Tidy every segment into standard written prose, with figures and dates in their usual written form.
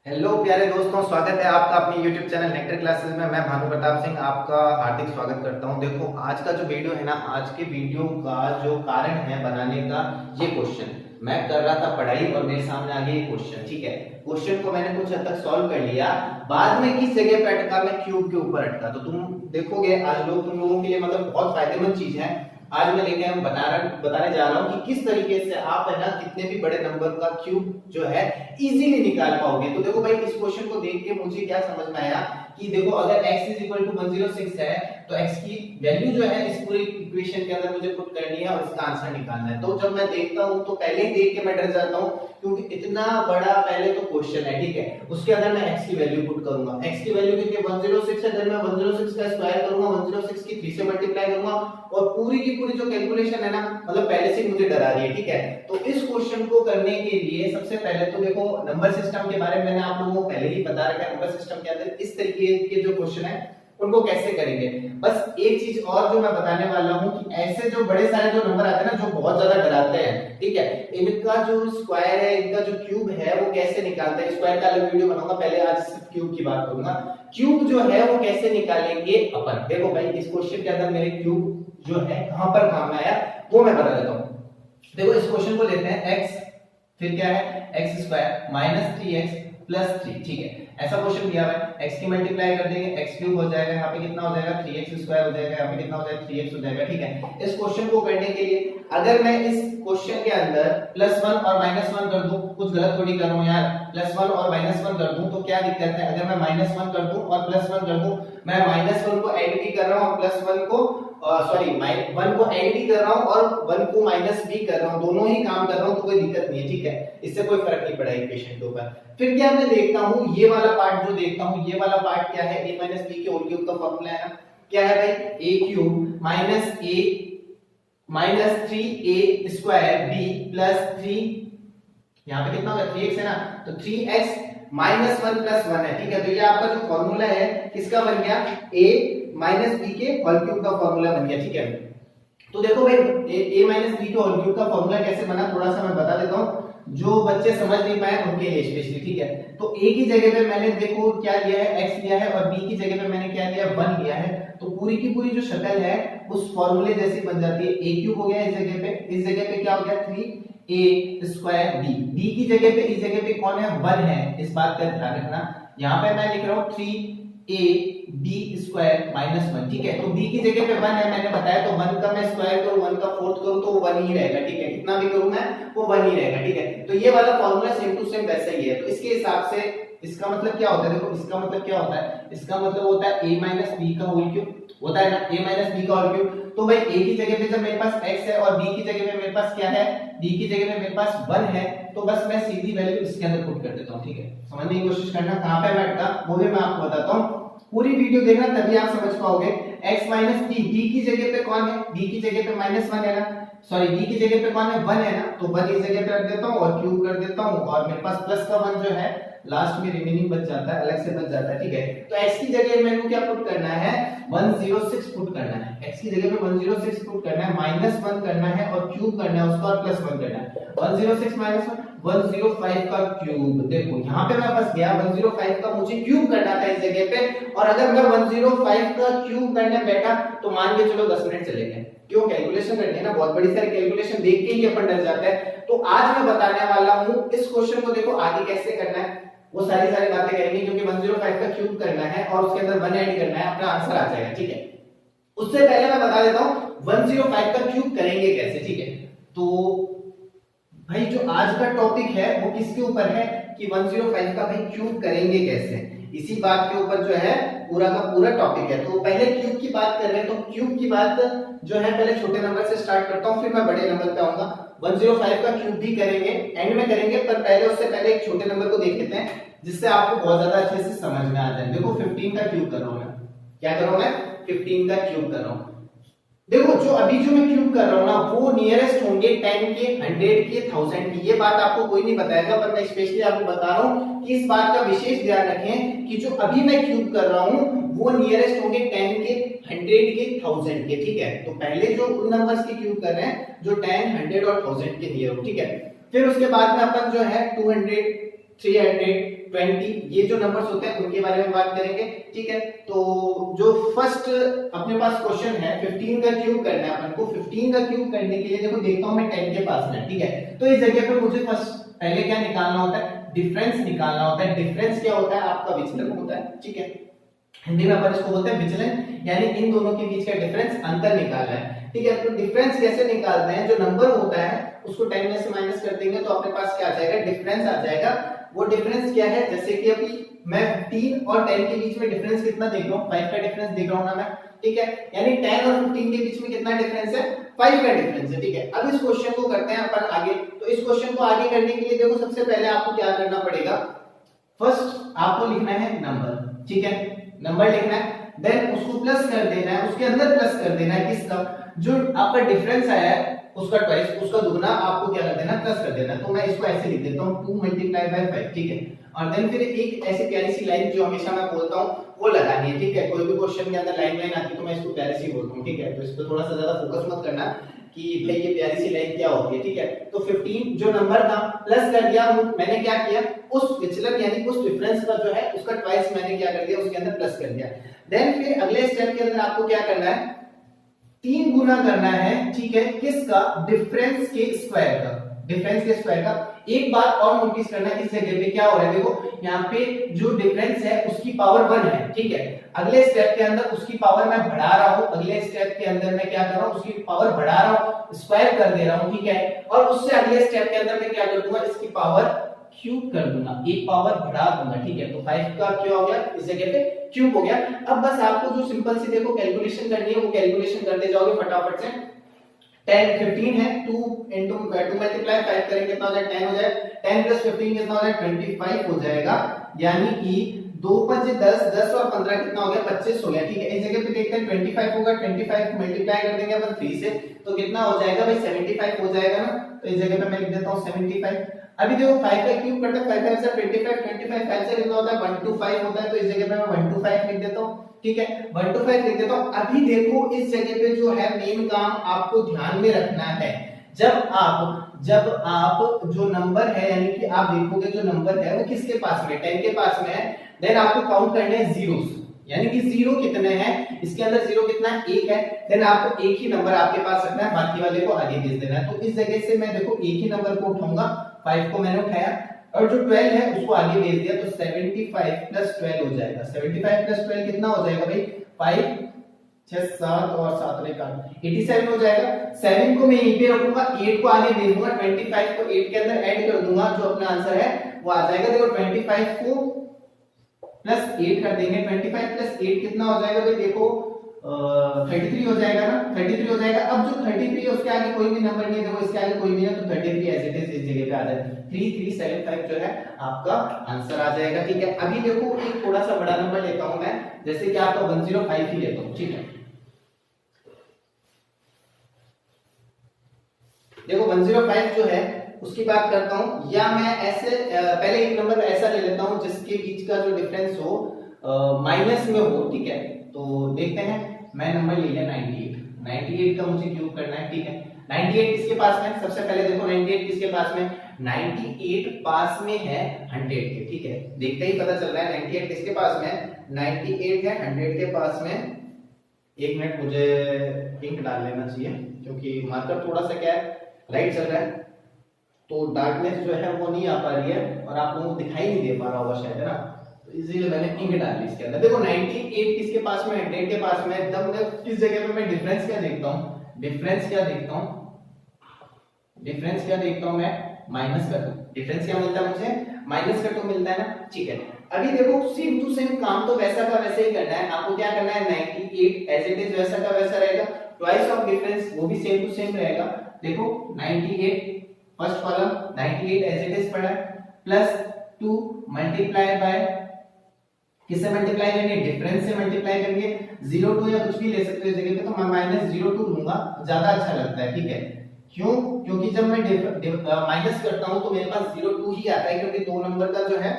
Hello प्यारे दोस्तों, स्वागत है आपका अपने YouTube चैनल नेक्टर क्लासेस में। मैं भानु प्रताप सिंह आपका हार्दिक स्वागत करता हूं। देखो, आज का जो वीडियो है ना, आज के वीडियो का जो कारण है बनाने का, ये क्वेश्चन मैं कर रहा था पढ़ाई और मेरे सामने आ गया ये क्वेश्चन। ठीक है, क्वेश्चन को मैंने कुछ हद तक सॉल्व कर लिया। बाद में किस जगह पे अटका, मैं क्यूब के ऊपर अटका। तो तुम देखोगे आज तुम लोगों के लिए मतलब बहुत फायदेमंद चीज है। आज मैं लेके बताने जा रहा हूँ कि किस तरीके से आप है ना कितने भी बड़े नंबर का क्यूब जो है इजीली निकाल पाओगे। तो देखो भाई, इस क्वेश्चन को देख के मुझे क्या समझ में आया कि देखो, अगर x इज इक्वल टू 106 है तो x की वैल्यू जो है इस पूरी इक्वेशन के अंदर मुझे पुट करनी है और इसका आंसर निकालना है। तो जब मैं देखता हूं तो पहले ही देख के मैं डर जाता हूं, क्योंकि इतना बड़ा पहले तो क्वेश्चन है। ठीक है, उसके अंदर मैं x की वैल्यू पुट करूंगा। x की वैल्यू कितनी 106 है, अगर मैं 106 का स्क्वायर करूंगा, 106 की 3 से मल्टीप्लाई करूंगा और पूरी की पूरी जो कैलकुलेशन है ना, मतलब पहले से मुझे डरा रही है। ठीक है, तो इस क्वेश्चन को करने के लिए सबसे पहले तो देखो, नंबर सिस्टम के बारे में मैंने आप लोगों को पहले ही बता रखा है। नंबर सिस्टम के अंदर इस तरीके के जो क्वेश्चन है उनको कैसे करेंगे। बस एक चीज और जो मैं बताने वाला हूं कि ऐसे जो बड़े सारे जो नंबर आते हैं ना, जो बहुत ज्यादा डराते हैं, ठीक है, इनका जो स्क्वायर है, इनका जो क्यूब है, वो कैसे निकालते हैं। स्क्वायर का अलग वीडियो बनाऊंगा, पहले आज सिर्फ क्यूब की बात करूंगा। क्यूब जो है वो कैसे निकालेंगे अपन। देखो भाई, इस क्वेश्चन के अंदर मेरे क्यूब जो है कहां पर काम में आया वो मैं बता देता हूं। देखो, इस क्वेश्चन को लेते हैं x, फिर क्या है x square minus 3x plus 3। ठीक है, ऐसा क्वेश्चन दिया हुआ है। x की मल्टीप्लाई कर देंगे, x क्यूब हो जाएगा, यहाँ पे कितना हो जाएगा 3x स्क्वायर हो जाएगा, यहाँ पे कितना हो जाएगा 3x हो जाएगा। ठीक है, इस क्वेश्चन को करने के लिए अगर मैं इस क्वेश्चन के अंदर +1 और -1 कर दूं, कुछ गलत थोड़ी कर रहा हूं यार, +1 और -1 कर दूं तो क्या दिक्कत है। अगर मैं -1 कर दूं और +1 कर दूं, मैं -1 को ऐड भी कर रहा हूं और +1 को 1 को ऐड भी कर रहा हूं और 1 को माइनस भी कर रहा हूं, दोनों ही काम कर रहा हूं, तो कोई दिक्कत नहीं है। ठीक है, इससे कोई फर्क नहीं पड़ा इक्वेशन के ऊपर। फिर क्या मैं देखता हूं, ये वाला पार्ट जो देखता हूं, ये वाला पार्ट क्या है, a b के होल क्यूब का फार्मूला है ना, क्या है भाई, a cube minus a minus 3a square b plus 3, यहाँ पे कितना होगा 3x है ना, तो 3x माइनस 1 प्लस 1 है। ठीक है, तो ये आपका जो फॉर्मूला है किसका बन गया, a माइनस b के होल क्यूब का फॉर्मूला बन गया। ठीक है, तो देखो भाई, a माइनस b के होल क्यूब का फॉर्मूला कैसे बना, थोड़ा सा मैं बता देता हूं, जो बच्चे समझ नहीं पाए उनके लिए स्पेशली। ठीक है, तो a की जगह पे मैंने देखो क्या लिया है, x लिया है, और b की जगह पे मैंने क्या लिया है, 1 लिया है। तो पूरी की पूरी जो शक्ल है उस फॉर्मूले जैसी बन जाती है। a क्यूब हो गया इस जगह पे, इस जगह पे क्या हो गया 3a स्क्वायर b, b की जगह पे इस जगह पे कौन है, 1 है, इस बात का ध्यान रखना। यहाँ पे मैं लिख रहा हूँ 3a b स्क्वायर माइनस 1। ठीक है, तो b की जगह पे 1 है, मैंने बताया, तो 1 का मैं स्क्वायर करूं, 1 का फोर्थ करूं तो वो 1 ही रहेगा। ठीक है, कितना भी करूं मैं वो 1 ही रहेगा। ठीक है, तो ये वाला फॉर्मूला सेम टू सेम वैसा ही है। तो इसके हिसाब से इसका मतलब क्या होता है, देखो इसका मतलब क्या होता है, इसका मतलब होता है a b का होल क्यूब होता है ना, a b का होल क्यूब। तो भाई a की जगह पे जब मेरे पास x है और b की जगह पे मेरे पास क्या है, b की जगह पे मेरे पास 1 है, तो बस मैं सीधी वैल्यू इसके अंदर पुट कर देता हूं। ठीक है, समझने की कोशिश करना, कहां पे मैं अटका वो भी मैं आपको बताता हूं, पूरी वीडियो देखना तभी आप समझ पाओगे। x माइनस b, b की जगह पे कौन है, b की जगह पे -1 है ना, सॉरी b की जगह पे कौन है, 1 है ना, तो 1 इस जगह पे रख देता हूं और क्यूब कर देता हूं, और मेरे पास प्लस का 1 जो है लास्ट में रिमेनिंग बच जाता है, अलग से बच जाता है। ठीक है, तो x की जगह मेरे को क्या पुट करना है, 106 पुट करना है। x की जगह पे 106 पुट करना है, -1 करना है और क्यूब करना है उसका, और +1 करना है। 106 माइनस 105 का क्यूब। देखो यहाँ पे मैं फंस गया, 105 का मुझे क्यूब करना था इस जगह पे, और अगर मैं 105 का क्यूब करने बैठा तो मान के चलो 10 मिनट चले गए। क्यों, कैलकुलेशन करनी है ना, बहुत बड़ी सारी कैलकुलेशन देख के ही अपन डर जाते हैं। तो आज मैं बताने वाला हूं इस क्वेश्चन को, देखो आगे कैसे करना है वो सारी बातें करेंगे, क्योंकि 105 का क्यूब करना है और उसके अंदर 1 ऐड करना है, अपना आंसर आ जाएगा। ठीक है, उससे पहले मैं बता देता हूं 105 का क्यूब करेंगे कैसे। ठीक है, तो भाई जो आज का टॉपिक है वो किसके ऊपर है कि 105 का भाई क्यूब करेंगे कैसे, इसी बात के ऊपर जो है पूरा का पूरा टॉपिक है। तो पहले क्यूब की बात कर रहे हैं, तो क्यूब की बात जो है पहले छोटे नंबर से स्टार्ट करता हूं, फिर मैं बड़े नंबर पे आऊंगा। 105 का क्यूब भी करेंगे, एंड में करेंगे, पर पहले उससे पहले एक छोटे नंबर को देख लेते हैं जिससे आपको बहुत ज्यादा अच्छे से समझ में आ जाए। देखो 15 का क्यूब कर रहा हूं मैं, क्या कर रहा हूं मैं, 15 का क्यूब कर रहा हूं। देखो जो अभी जो मैं क्यूब कर रहा हूं ना, वो नियरेस्ट होंगे 10 के, 100 के, 1000 की। ये बात आपको कोई नहीं बताएगा, पर मैं स्पेशली आपको बता रहा हूं कि इस बात का विशेष ध्यान रखें कि जो अभी मैं क्यूब कर रहा हूं वो नियरेस्ट होंगे 10 के, 100 के, 1000 के। ठीक है, तो पहले जो उन नंबर्स के क्यूब कर रहे हैं जो 10, 100 और 1000 के नियर हो। ठीक है, फिर उसके बाद में अपन जो है 200 320 ये जो नंबर्स होते हैं उनके बारे में बात करेंगे। ठीक है, तो जो फर्स्ट अपने पास क्वेश्चन है 15 का क्यूब करना है अपन को। 15 का क्यूब करने के लिए देखो देखता हूं मैं 10 के पास में। ठीक है, तो इस जगह पे मुझे फर्स्ट पहले क्या निकालना होता है, डिफरेंस निकालना होता है। डिफरेंस क्या होता है, आपका विचलन होता है। ठीक है, हिंदी में अपन इसको बोलते हैं विचलन, यानी इन दोनों के बीच का डिफरेंस, अंतर निकालना है। ठीक है, तो डिफरेंस कैसे निकालते हैं, जो नंबर होता है उसको 10 में से माइनस कर देंगे तो अपने पास क्या आ जाएगा, डिफरेंस आ जाएगा। वो डिफरेंस क्या है, जैसे कि अभी मैं 15 और 10 के बीच में डिफरेंस कितना देख रहा हूं, 5 का डिफरेंस देख रहा हूं ना मैं। ठीक है, यानी 10 और 15 के बीच में कितना डिफरेंस है, 5 का डिफरेंस है। ठीक है, अब इस क्वेश्चन को करते हैं अपन आगे। तो इस क्वेश्चन को आगे करने के लिए देखो सबसे पहले आपको क्या करना पड़ेगा, फर्स्ट आपको लिखना है नंबर। ठीक है, नंबर लिखना है, देन उसको प्लस कर देना है, उसके अंदर प्लस कर देना है किसका, जो आपका डिफरेंस आया है उसका ट्वाइस, उसका दुगना आपको क्या कर देना, प्लस कर देना। तो मैं इसको ऐसे लिख देता हूं 2 मल्टीप्लाई बाय 5। ठीक है, और देन फिर एक ऐसी प्यारी सी लाइन जो हमेशा मैं बोलता हूं वो लगानी है। ठीक है, कोई भी क्वेश्चन के अंदर लाइन आती है तो मैं इसको प्यारी सी बोलता हूं। ठीक है, तो इस पे थोड़ा सा ज्यादा फोकस मत करना कि भाई ये प्यारी सी लाइन क्या होती है। ठीक है, तो 15 जो नंबर था प्लस कर दिया मैंने, क्या किया, उस विचलन यानी उस डिफरेंस का जो है उसका ट्वाइस मैंने क्या कर दिया, उसके अंदर प्लस कर दिया। देन फिर अगले स्टेप के अंदर आपको क्या करना है, 3 गुना करना है। ठीक है, किसका, डिफरेंस के स्क्वायर का, डिफरेंस के स्क्वायर का। एक बात और नोटिस करना है, इस जगह पे क्या हो रहा है, देखो यहाँ पे जो डिफरेंस है उसकी पावर 1 है। ठीक है, अगले स्टेप के अंदर उसकी पावर मैं बढ़ा रहा हूं, अगले स्टेप के अंदर मैं क्या कर रहा हूं, उसकी पावर बढ़ा रहा हूं, स्क्वायर कर दे रहा हूं। ठीक है, और उससे अगले स्टेप के अंदर मैं क्या कर दूंगा, इसकी पावर क्यूब कर दूंगा, एक पावर बढ़ा दूंगा। ठीक है, तो 5 का क्या हो गया, इस जगह पे क्यूब हो गया। अब बस आपको जो सिंपल सी देखो कैलकुलेशन करनी है वो कैलकुलेशन करते जाओगे फटाफट से। 10 15 है, 2 into 2 मल्टीप्लाई 5 करेंगे कितना हो जाएगा, 10 हो जाएगा। 10 प्लस 15 कितना हो जाएगा, 25 हो जाएगा। यानी कि 2 5 10, 10 और 15 कितना हो गया, 25 हो गया। ठीक है, इस जगह पे देखते हैं 25 होगा, 25 मल्टीप्लाई कर देंगे अपन 3 से तो कितना हो जाएगा भाई, 75 हो जाएगा ना। तो इस जगह पे मैं लिख देता हूं 75। अभी देखो 5 का क्यूब करते हैं, 5 5 से 25, 25 5 से कितना होता है, 125 होता है। तो इस जगह पे मैं 125 लिख देता हूं। ठीक है, 125 लिख देता हूं। अभी देखो इस जगह पे जो है मेन काम आपको ध्यान में रखना है, जब आप जो नंबर है, यानी कि आप देखोगे जो नंबर है वो किसके पास में, 10 के पास में है, देन आपको काउंट करने हैं जीरोस, यानी कि जीरो कितने हैं, इसके अंदर जीरो कितना है, 1 है। देन आपको एक ही नंबर आपके पास रखना है, बाकी वाले को आगे भेज देना है। तो इस जगह से मैं देखो एक ही नंबर को उठाऊंगा, 5 को मैंने उठाया और जो 12 है उसको आगे भेज दिया, तो 75 प्लस 12 हो जाएगा। 75 प्लस 12 कितना हो जाएगा भाई, 5 6 7 और 7 ने काट 87 हो जाएगा। 7 को मैं यहीं पे रखूंगा, 8 को आगे भेज दूंगा, 25 को 8 के अंदर ऐड कर दूंगा, जो अपना आंसर है वो आ जाएगा। देखो 25 को प्लस 8 कर देंगे, 25 प्लस 8 कितना हो जाएगा भाई, देखो 33 हो जाएगा ना, 33 हो जाएगा। अब जो 33 है उसके आगे कोई भी नंबर नहीं है, देखो इसके आगे कोई नहीं है, तो 33 एज इट इज इस जगह पे आ जाएगा, 3375 जो है आपका आंसर आ जाएगा। ठीक है, अभी देखो एक थोड़ा सा बड़ा नंबर लेता हूं मैं, जैसे कि आपका 105 ही लेता हूं। ठीक है, देखो 105 जो है उसकी बात करता हूं, या मैं ऐसे पहले एक नंबर ऐसा ले लेता हूं जिसके बीच का जो डिफरेंस हो माइनस में हो। ठीक है, तो देखते हैं, मैं नंबर ले लिया 98 का मुझे क्यूब करना है। ठीक है, 98 किसके पास में, सबसे पहले देखो 98 किसके पास में, 98 पास में है 100 के। ठीक है, देखते ही पता चल रहा है 98 किसके पास में, 98 है 100 के पास में। एक मिनट मुझे इंक डाल लेना चाहिए, क्योंकि मार्कर थोड़ा सा क्या है लाइट चल रहा है, तो डार्कनेस जो है वो नहीं आ पा रही है और आप लोगों को दिखाई नहीं दे पा रहा होगा शायद, है ना, तो इसीलिए मैंने इंक डाल ली इसके अंदर। देखो 98 किसके पास में, 100 के पास में। तब इस जगह पे मैं डिफरेंस क्या देखता हूं, डिफरेंस क्या देखता हूं मैं, माइनस का 2। डिफरेंस क्या मिलता है मुझे, माइनस का 2 मिलता है ना। ठीक है, अभी देखो सेम टू सेम काम तो वैसा का वैसे ही करना है। आपको क्या करना है, 98 एज इट इज वैसा का वैसा रहेगा, ट्वाइस ऑफ डिफरेंस वो भी सेम टू सेम रहेगा। देखो 98 first column 98 as it is पड़ा है, प्लस 2 मल्टीप्लाई बाय, किससे मल्टीप्लाई करेंगे, डिफरेंस से मल्टीप्लाई करेंगे। 02 या कुछ भी ले सकते हो इस जगह पे, तो मैं -02 लूंगा, ज्यादा अच्छा लगता है। ठीक है, क्यों, क्योंकि जब मैं माइनस करता हूं तो मेरे पास 02 ही आता है, क्योंकि दो नंबर का जो है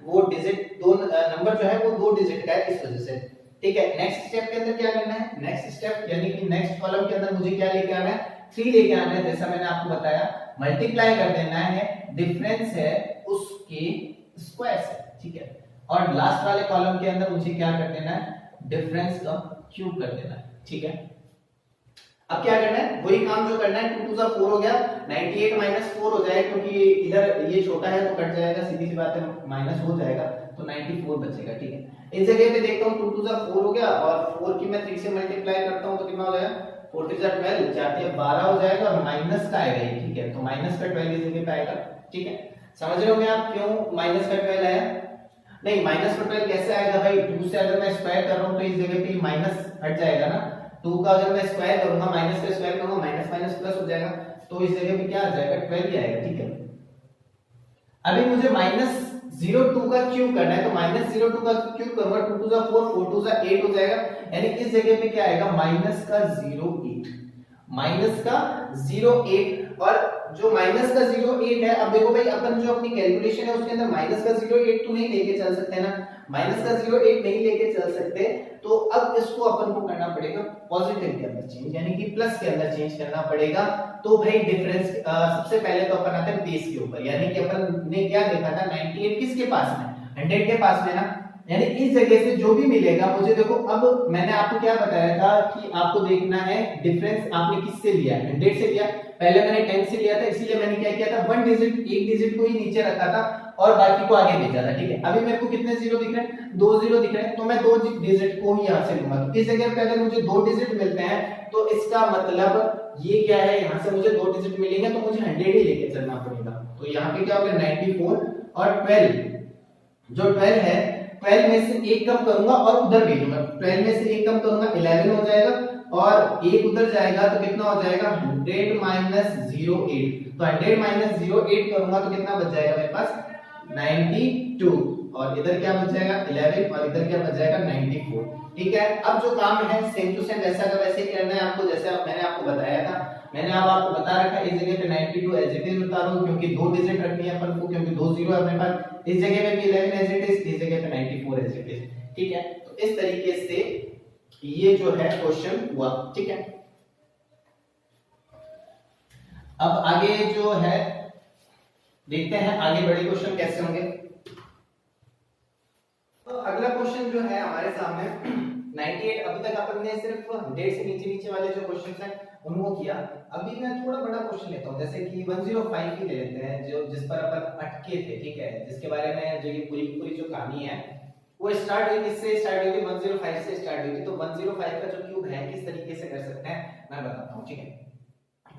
वो डिजिट, दो नंबर जो है वो 2 डिजिट का है, इस वजह से। ठीक है, नेक्स्ट स्टेप के अंदर क्या करना है, नेक्स्ट स्टेप यानी कि नेक्स्ट कॉलम के अंदर मुझे क्या लेके आना है, 3 लेके आना है, जैसा मैंने आपको बताया। मल्टीप्लाई कर देना है, डिफरेंस है उसके स्क्वायर से, ठीक है। और लास्ट वाले कॉलम के अंदर मुझे क्या कर देना है, डिफरेंस का क्यूब कर देना है, ठीक है। अब क्या करना है, वही काम जो करना है, 2 टू 4 हो गया, 98 माइनस 4 हो जाएगा, क्योंकि इधर ये छोटा है तो कट जाएगा, सीधी सी बात है, माइनस हो जाएगा तो 94 बचेगा, ठीक है। इस जगह पे देखता हूं 2 टू 4 हो गया, और 4 की मैं 3 से मल्टीप्लाई करता हूं तो कितना हो जाएगा, 4 3 12, 4 12 हो जाएगा, और माइनस का आएगा ये, ठीक है। तो माइनस का 12 इस जगह पे आएगा, ठीक है। समझ रहे होंगे आप क्यों माइनस का 12 आया? नहीं, माइनस का 12 कैसे आएगा भाई, 2 से अगर मैं स्क्वायर कर रहा हूं तो इस जगह पे माइनस हट जाएगा ना, 2 का अगर मैं स्क्वायर करूंगा, माइनस का स्क्वायर करूंगा, माइनस माइनस प्लस हो जाएगा, तो इस जगह पे क्या आ जाएगा, 12 ही आएगा, ठीक है। अभी मुझे माइनस 02 का क्यूब करना है, तो माइनस 02 का क्यूब करूंगा, 2 टू 4 4 टू 8 हो जाएगा, यानी इस जगह पे क्या आएगा, माइनस का 08, माइनस का 08। और जो माइनस का 08 है, अब देखो भाई अपन जो अपनी कैलकुलेशन है उसके अंदर माइनस का 08 तो नहीं लेके चल सकते ना, माइनस का 08 नहीं लेके चल सकते, तो अब इसको अपन को करना पड़ेगा पॉजिटिव के अंदर चेंज, यानी कि प्लस के अंदर चेंज करना पड़ेगा। तो भाई डिफरेंस सबसे पहले तो अपन आते हैं बेस के ऊपर, यानी कि अपन ने क्या देखा था, 98 किसके पास में, 100 के पास में ना, यानी इस जगह से जो भी मिलेगा मुझे, देखो अब मैंने आपको क्या बताया था कि आपको देखना है डिफरेंस आपने किससे लिया है, 100 से लिया, पहले मैंने 10 से लिया था, इसीलिए मैंने क्या किया था, वन डिजिट, एक डिजिट को ही नीचे रखा था और बाकी को आगे भेजा था, ठीक है। अभी मेरे को कितने जीरो दिख रहे हैं, 2 जीरो दिख रहे हैं, तो मैं 2 डिजिट को ही यहां से लूंगा, तो इस जगह पे अगर मुझे 2 डिजिट मिलते हैं तो इसका मतलब ये क्या है, यहां से मुझे 2 डिजिट मिलेंगे तो मुझे 100 ही लेके चलना पड़ेगा। तो यहां पे क्या हो गया, 94 और 12, जो 12 है, 12 में से एक कम करूंगा और उधर भेजूंगा, 12 में से एक कम करूंगा 11 हो जाएगा, और एक उधर जाएगा तो कितना हो जाएगा, 100 माइनस 08, तो 100 माइनस 08 करूंगा तो कितना बच जाएगा मेरे पास, 92, और इधर क्या बच जाएगा 11, और इधर क्या बच जाएगा 94, ठीक है। अब जो काम है सेम टू सेम वैसा का वैसे ही करना है आपको, जैसे मैंने आपको बताया था, मैंने अब आपको बता रखा है, इस जगह पे 92 एज इट इज उतारो, क्योंकि 2 डिजिट रखनी है अपन को, क्योंकि 2 जीरो है अपने पास, इस जगह पे भी 11 एज इट इज, इस जगह पे 94 एज इट इज, ठीक है। तो इस तरीके से ये जो है क्वेश्चन हुआ, ठीक है। अब आगे जो है देखते हैं आगे बड़े क्वेश्चन कैसे होंगे। तो अगला क्वेश्चन जो है हमारे सामने 98, अभी तक अपन ने सिर्फ 100 से नीचे नीचे वाले जो क्वेश्चंस हैं उनको किया, अभी मैं थोड़ा बड़ा क्वेश्चन लेता हूं, जैसे कि 105 ही ले लेते हैं, जो जिस पर अपन अटके थे, ठीक है, जिसके बारे में जो ये पूरी पूरी जो कहानी है वो स्टार्ट हुई, किससे स्टार्ट हुई थी, 105 से स्टार्ट हुई थी। तो 105 का जो क्यूब है किस तरीके से कर सकते हैं मैं बताता हूं, ठीक है।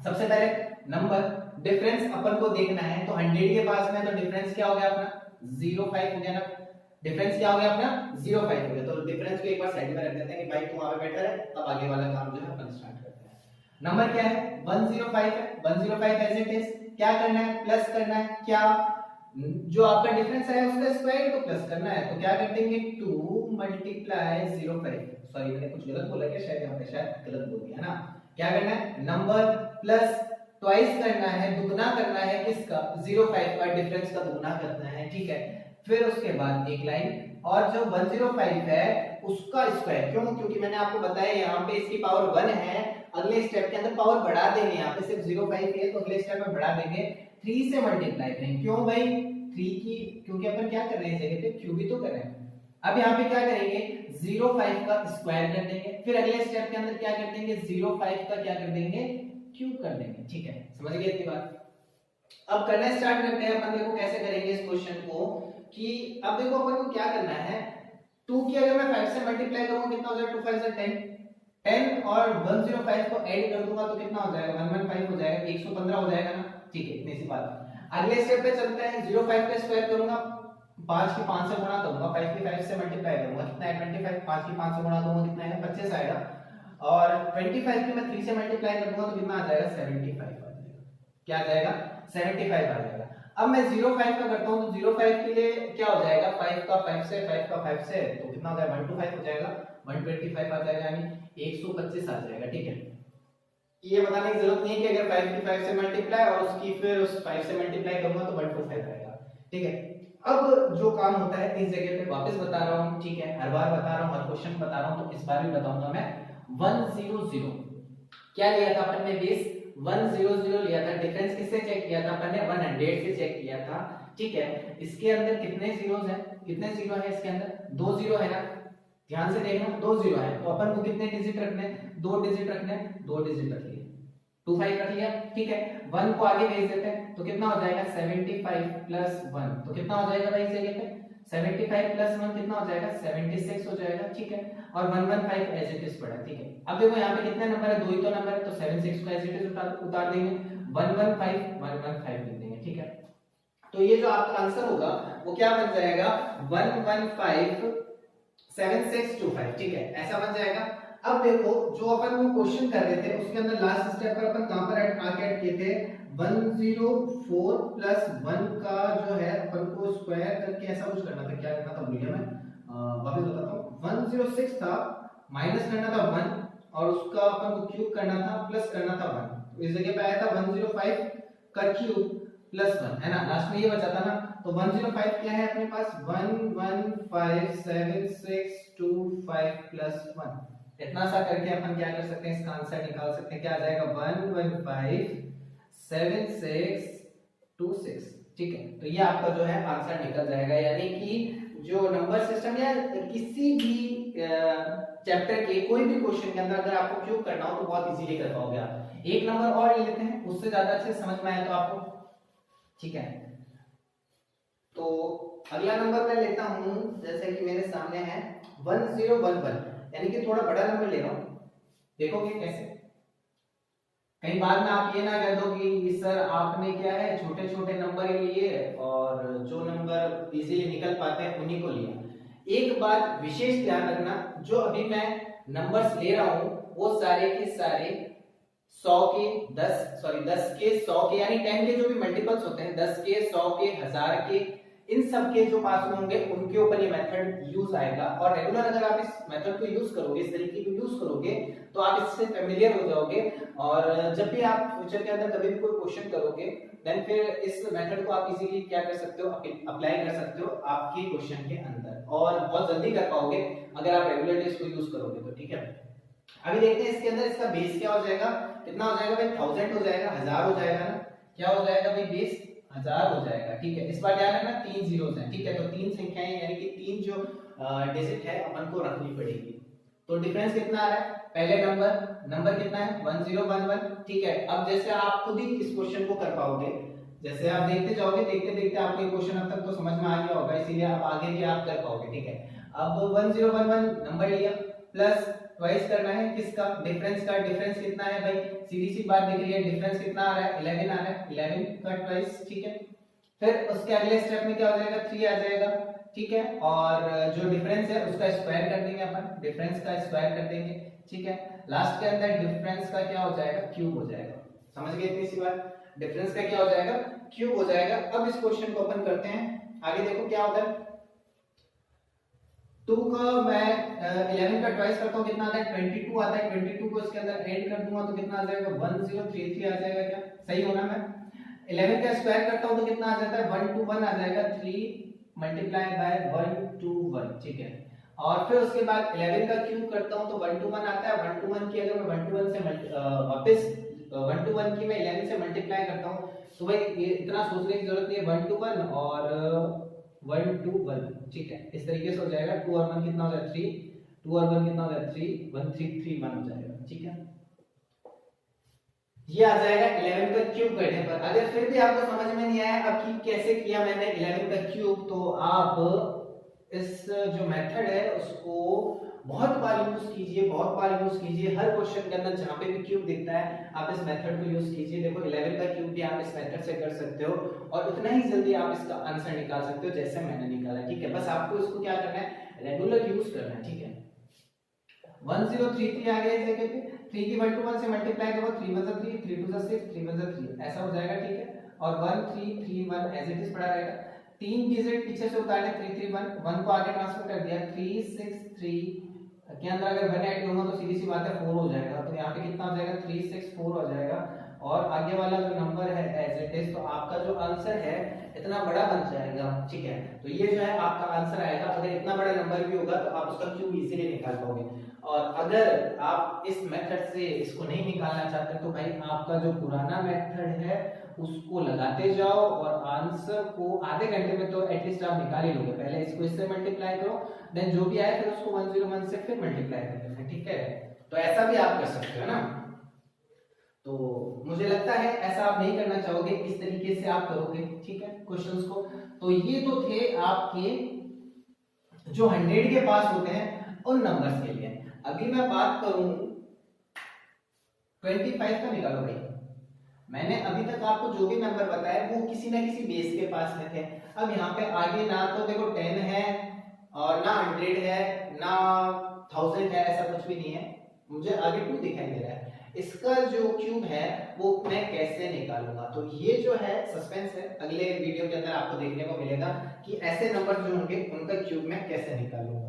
सबसे पहले नंबर डिफरेंस अपन को देखना है, तो 100 के पास में तो डिफरेंस क्या हो गया अपना 05 हो गया ना, डिफरेंस क्या हो गया अपना 05 हो गया, तो डिफरेंस को एक बार साइड में रख देते हैं कि भाई तू वहां पे बेटर है, अब आगे वाला काम जो है अपन स्टार्ट करते हैं। नंबर क्या है 105 है, 105 एज इट इज, क्या करना है प्लस करना है, क्या जो आपका डिफरेंस है उसका स्क्वायर तो प्लस करना है, तो क्या कर देंगे 2 मल्टीप्लाई 05, सॉरी मैंने कुछ गलत बोला क्या, शायद यहां पे शायद गलत बोल दिया ना, क्या करना है नंबर प्लस ट्वाइस करना है, दुगना करना है किसका 05 का, डिफरेंस का दुगना करना है, ठीक है। फिर उसके बाद एक लाइन, और जो 105 है उसका स्क्वायर, क्यों, क्योंकि मैंने आपको बताया यहाँ पे इसकी पावर 1 है, अगले स्टेप के अंदर पावर बढ़ा देंगे, यहाँ पे सिर्फ 05 है तो अगले स्टेप में बढ़ा देंगे, 3 से मल्टीप्लाई करेंगे, क्यों भाई 3 की, क्योंकि अपन क्या कर रहे हैं इस जगह पे क्यूब ही तो कर रहे हैं। अब यहाँ पे क्या करेंगे 05 का स्क्वायर कर देंगे, फिर अगले स्टेप के अंदर क्या कर देंगे 05 का क्या कर देंगे क्यूब कर देंगे, ठीक है, समझ गए इतनी बात। अब करना स्टार्ट करते हैं अपन, देखो कैसे करेंगे इस क्वेश्चन को, कि अब देखो अपन को क्या करना है, 2 की अगर मैं 5 से मल्टीप्लाई करूंगा कितना हो जाएगा, 2 5 10, 10 और 105 को ऐड कर दूंगा तो कितना हो जाएगा 115 हो जाएगा, 115 हो जाएगा ना, ठीक है, इतनी सी बात। अगले स्टेप पे चलते हैं, 05 का स्क्वायर करूंगा, 5 की 5 से गुणा करूंगा, 5 की 5 से मल्टीप्लाई करूंगा, कितना है 25, 5 की 5 से गुणा करूंगा कितना है 25 आएगा, और 25 की मैं 3 से मल्टीप्लाई कर दूंगा तो कितना आ जाएगा 75 आ जाएगा, क्या आ जाएगा 75 आ जाएगा। अब मैं 05 का करता हूं, तो 05 के लिए क्या हो जाएगा 5 का 5 से 5 का 5 से, तो कितना हो जाएगा 125 हो जाएगा, 125 आ जाएगा, यानी 125 आ जाएगा, ठीक है। ये बताने की जरूरत नहीं है कि अगर 5 की 5 से मल्टीप्लाई और उसकी फिर उस 5 से मल्टीप्लाई करूंगा तो 125 आएगा, ठीक है। अब जो काम होता है इस जगह पे वापस बता रहा हूं, ठीक है, हर बार बता रहा हूं, हर क्वेश्चन बता रहा हूं, तो इस बार भी बताऊंगा मैं 100, क्या लिया था अपन ने बेस 100 लिया था, डिफरेंस किससे चेक किया था अपन ने 100 से चेक किया था, ठीक है। इसके अंदर कितने जीरोस हैं, कितने जीरो है इसके अंदर, 2 जीरो है ना, ध्यान से देखना 2 जीरो है, तो अपन को कितने डिजिट रखने हैं, 2 डिजिट रखने हैं, 2 डिजिट रख लिए, 25 रख लिया, ठीक है। 1 को आगे भेज देते हैं तो कितना हो जाएगा 75 प्लस 1, तो कितना हो जाएगा भाई इस जगह पे 75 प्लस 1 कितना हो जाएगा 76 हो जाएगा, ठीक है। और 115 एज इट इज पड़ा, ठीक है। अब देखो यहाँ पे कितने नंबर है, 2 ही तो नंबर है, तो 76 को एज इट इज उतार देंगे, 115 लिख देंगे, ठीक है। तो ये जो आपका आंसर होगा वो क्या बन जाएगा 1157625, ठीक है, ऐसा बन जाएगा। अब देखो जो अपन वो क्वेश्चन कर रहे थे उसके अंदर लास्ट स्टेप पर अपन कहां पर आके अटके थे, 104 प्लस 1 का जो है अपन को स्क्वायर करके ऐसा कुछ करना था, क्या करना था भूल गया मैं, वापस बताता हूं। 106 था, माइनस करना था 1 और उसका अपन को क्यूब करना था, प्लस करना था 1, तो इस जगह पे आया था 105 का क्यूब प्लस 1, है ना, लास्ट में ये बचा था ना। तो 105 क्या है अपने पास 1157625 प्लस 1, इतना सा करके अपन क्या कर सकते हैं, इसका आंसर निकाल सकते हैं, क्या आ जाएगा 1157626, ठीक है। तो ये आपका जो है आंसर निकल जाएगा, यानी कि जो नंबर सिस्टम या किसी भी चैप्टर के कोई भी क्वेश्चन के अंदर अगर आपको क्यूब करना हो तो बहुत इजीली कर पाओगे आप। एक नंबर और ले लेते हैं, उससे ज्यादा अच्छे समझ में आए तो आपको, ठीक है। तो अगला नंबर मैं लेता हूं, जैसे कि मेरे सामने है 1011, यानी कि थोड़ा बड़ा नंबर ले रहा हूं, देखोगे कैसे। कहीं बाद में आप ये ना कह दो कि सर आपने क्या है छोटे छोटे नंबर लिए और जो नंबर इजीली निकल पाते हैं उन्हीं को लिया। एक बात विशेष ध्यान रखना, जो अभी मैं नंबर्स ले रहा हूं वो सारे के सारे 100 के 10 के 100 के यानी 10 के जो भी मल्टीपल्स होते हैं, 10 के 100 के 1000 के, इन सब के जो पास में होंगे उनके ऊपर ये मेथड यूज आएगा। और रेगुलर अगर आप इस मेथड को यूज करोगे, इस तरीके को यूज करोगे तो आप इससे फेमिलियर हो जाओगे और जब भी आप फ्यूचर के अंदर कभी भी कोई क्वेश्चन करोगे देन फिर इस मेथड को आप इजीली क्या कर सकते हो, अप्लाई कर सकते हो आपके क्वेश्चन के अंदर और बहुत जल्दी कर पाओगे अगर आप रेगुलरली इसको यूज करोगे तो, ठीक है। अभी देखते हैं इसके अंदर इसका बेस क्या हो जाएगा, कितना हो जाएगा भाई 1000 हो जाएगा, 1000 हो जाएगा ना, क्या हो जाएगा भाई बेस 1000 हो जाएगा, ठीक है। इस बार ध्यान रखना 3 जीरोस हैं, ठीक है, तो 3 संख्याएं यानी कि 3 जो डिजिट है अपन को रखनी पड़ेगी। तो डिफरेंस कितना आ रहा है, पहले नंबर कितना है 1011, ठीक है। अब जैसे आप खुद ही इस क्वेश्चन को कर पाओगे, जैसे आप देखते जाओगे देखते देखते आपको ये क्वेश्चन अब तक तो समझ में आ गया होगा, इसीलिए आप आगे भी आप कर पाओगे, ठीक है। अब 1011 नंबर लिया प्लस ट्वाइस करना है किसका, डिफरेंस का। डिफरेंस कितना है भाई, सीधी सी बात दिख रही है, डिफरेंस कितना आ रहा है 11 आ रहा है, 11 का ट्वाइस, ठीक है। फिर उसके अगले स्टेप में क्या हो जाएगा 3 आ जाएगा, ठीक है। और जो डिफरेंस है उसका स्क्वायर कर देंगे अपन, डिफरेंस का स्क्वायर कर देंगे, ठीक है। लास्ट के अंदर डिफरेंस का क्या हो जाएगा क्यूब हो जाएगा, समझ गए इतनी सी बात, डिफरेंस का क्या हो जाएगा क्यूब हो जाएगा। अब इस क्वेश्चन को अपन करते हैं आगे, देखो क्या होता है 2 का मैं 11 का ट्वाइस करता हूं, कितना आता है 22 आता है, 22 को इसके अंदर ऐड कर दूंगा तो कितना आ जाएगा 1033 आ जाएगा, क्या सही होना। मैं 11 का स्क्वायर करता हूं तो कितना आ जाता है 121 आ जाएगा, 3 मल्टीप्लाई बाय 121, ठीक है। और फिर उसके बाद 11 का क्यूब करता हूं तो 121 आता है, 121 की अगर मैं 121 से वापस 121 की मैं 11 से मल्टीप्लाई करता हूं तो भाई ये इतना सोचने की जरूरत नहीं है, 121 और 121, ठीक है, इस तरीके से हो जाएगा। 2 और 1 कितना हो जाएगा 3, 2 और 1 कितना हो जाएगा 3, 1331 हो जाएगा, ठीक है। ये आ जाएगा 11 का क्यूब करने पर। अगर फिर भी आपको समझ में नहीं आया अब कि कैसे किया मैंने 11 का क्यूब, तो आप इस जो मेथड है उसको बहुत बार यूज कीजिए, बहुत बार यूज कीजिए। हर क्वेश्चन के अंदर जहां पे भी क्यूब दिखता है आप इस मेथड को यूज कीजिए। देखो 11 का क्यूब भी आप इस मेथड से कर सकते हो और उतना ही जल्दी आप इसका आंसर निकाल सकते हो जैसे मैंने निकाला, ठीक है। बस आपको इसको क्या करना है, रेगुलर यूज करना है, ठीक है। 1033 आ गया इस जगह पे, 3 की 121 से मल्टीप्लाई करो, 3 1 3, 3 2 6, 3 1 3, ऐसा हो जाएगा, ठीक है। और 1331 एज इट इज पड़ा रहेगा, 3 डिजिट पीछे से उतारने 331, 1 को आगे ट्रांसफर कर दिया, 363 के अंदर अगर 1 ऐड करूंगा तो सीधी सी बात है 4 हो जाएगा, तो यहाँ पे कितना हो जाएगा 364 हो जाएगा। और आगे वाला जो नंबर है एज इट इज, तो आपका जो आंसर है इतना बड़ा बन जाएगा, ठीक है। तो ये जो है आपका आंसर आएगा। अगर इतना बड़ा नंबर भी होगा तो आप उसका क्यूब इजीली निकाल पाओगे। और अगर आप इस मेथड से इसको नहीं निकालना चाहते तो भाई आपका जो पुराना मेथड है उसको लगाते जाओ और आंसर को आधे घंटे में तो एटलीस्ट आप निकाल ही लोगे। पहले इसको इससे मल्टीप्लाई करो, देन जो भी आए फिर उसको 101 से फिर मल्टीप्लाई कर देना, ठीक है। तो ऐसा भी आप कर सकते हो ना। तो मुझे लगता है ऐसा आप नहीं करना चाहोगे, इस तरीके से आप करोगे, ठीक है, क्वेश्चंस को। तो ये तो थे आपके जो 100 के पास होते हैं उन नंबर्स के लिए। अभी मैं बात करूं 25 का, निकालो भाई। मैंने अभी तक आपको जो भी नंबर बताया वो किसी ना किसी बेस के पास में थे। अब यहाँ पे आगे ना तो देखो 10 है और ना 100 है ना 1000 है, ऐसा कुछ भी नहीं है। मुझे आगे 2 दिखाई दे रहा है। इसका जो क्यूब है वो मैं कैसे निकालूंगा, तो ये जो है सस्पेंस है, अगले वीडियो के अंदर आपको देखने को मिलेगा कि ऐसे नंबर जो होंगे उनका क्यूब मैं कैसे निकालूंगा।